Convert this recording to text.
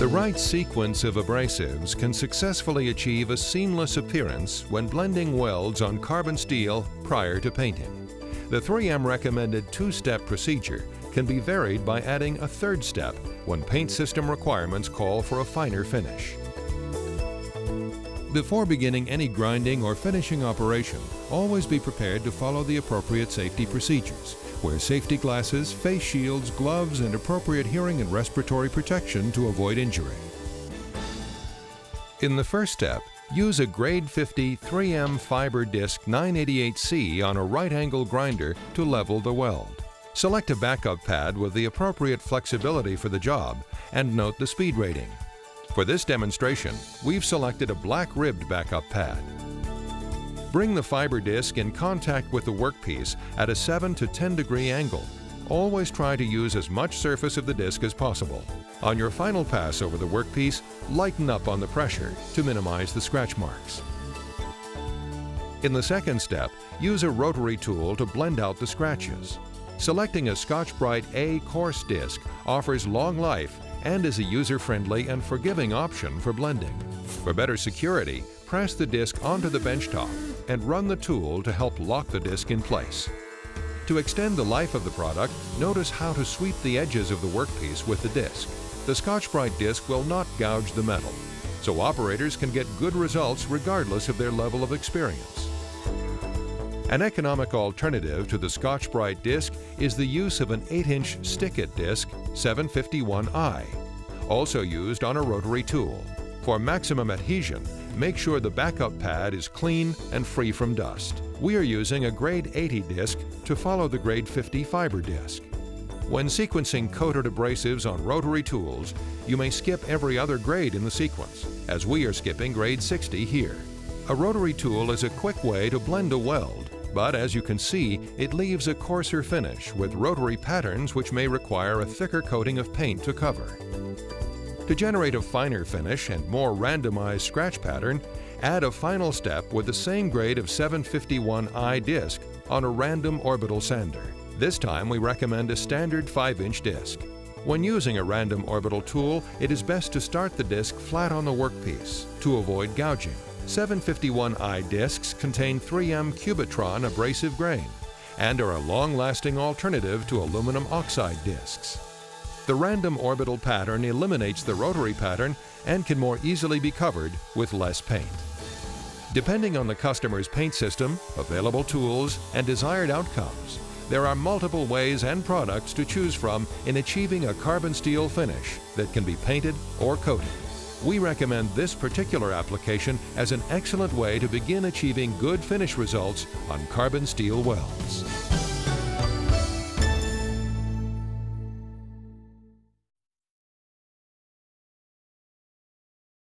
The right sequence of abrasives can successfully achieve a seamless appearance when blending welds on carbon steel prior to painting. The 3M recommended two-step procedure can be varied by adding a third step when paint system requirements call for a finer finish. Before beginning any grinding or finishing operation, always be prepared to follow the appropriate safety procedures. Wear safety glasses, face shields, gloves, and appropriate hearing and respiratory protection to avoid injury. In the first step, use a grade 50 3M fiber disc 988C on a right-angle grinder to level the weld. Select a backup pad with the appropriate flexibility for the job and note the speed rating. For this demonstration, we've selected a black-ribbed backup pad. Bring the fiber disc in contact with the workpiece at a 7 to 10 degree angle. Always try to use as much surface of the disc as possible. On your final pass over the workpiece, lighten up on the pressure to minimize the scratch marks. In the second step, use a rotary tool to blend out the scratches. Selecting a Scotch-Brite A coarse disc offers long life and is a user-friendly and forgiving option for blending. For better security, press the disc onto the benchtop and run the tool to help lock the disc in place. To extend the life of the product, notice how to sweep the edges of the workpiece with the disc. The Scotch-Brite disc will not gouge the metal, so operators can get good results regardless of their level of experience. An economic alternative to the Scotch-Brite disc is the use of an 8-inch stick-it disc 751i, also used on a rotary tool. For maximum adhesion, make sure the backup pad is clean and free from dust. We are using a grade 80 disc to follow the grade 50 fiber disc. When sequencing coated abrasives on rotary tools, you may skip every other grade in the sequence, as we are skipping grade 60 here. A rotary tool is a quick way to blend a weld, but as you can see, it leaves a coarser finish with rotary patterns which may require a thicker coating of paint to cover. To generate a finer finish and more randomized scratch pattern, add a final step with the same grade of 751i disc on a random orbital sander. This time we recommend a standard 5-inch disc. When using a random orbital tool, it is best to start the disc flat on the workpiece to avoid gouging. 751i discs contain 3M Cubitron abrasive grain and are a long-lasting alternative to aluminum oxide discs. The random orbital pattern eliminates the rotary pattern and can more easily be covered with less paint. Depending on the customer's paint system, available tools, and desired outcomes, there are multiple ways and products to choose from in achieving a carbon steel finish that can be painted or coated. We recommend this particular application as an excellent way to begin achieving good finish results on carbon steel welds.